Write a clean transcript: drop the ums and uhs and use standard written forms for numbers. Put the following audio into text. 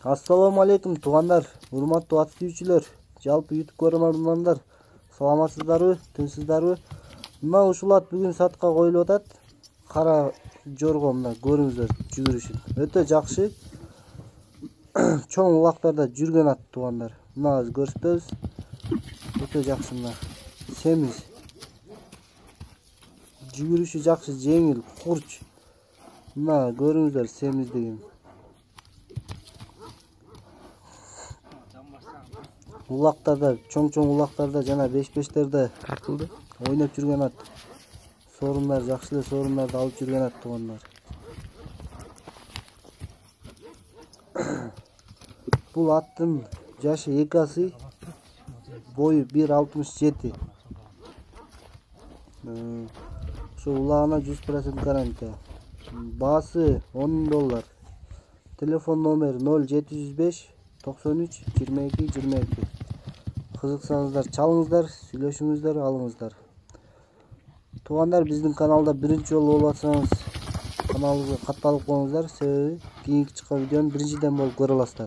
Assalamu alaikum туугандар, урматтуу ат сүйүүчүлөр, жалпы YouTube көрөрмандар, саламатсыздарбы, тынчсыздарбы? Мына ушул ат бүгүн сатка коюлуп атат. Кара жорго мына көрүңүздөр жүгүрүшүн. Өтө жакшы. Чоң улактарда жүргөн ат туугандар. Мына азыр көрсөтөбүз. Өтө жакшы мына. Семиз. Жүгүрүшү жакшы, жеңил, курч. Мына көрүңүздөр семиздигин. Улактарда, чоң улактарда жана 5-5терде тартылды. Ойноп жүргөн ат. Сорундар жакшы эле сорундарды алып жүргөн ат туугандар. Бул аттын жашы 2 асы, бою 1,67. Ошо улагына 100% гарантия. Баасы $10,000. Телефон номери 0705 93 22 22. Кызыксаңыздар чалыңыздар, сүйлөшүңүздөр, алыңыздар. Туугандар, биздин каналда биринчи жолу болуп атсаңыз, каналыбызга катталып коюңуздар, себеби кийинки чыккан видеону биринчиден болуп көрө аласыздар.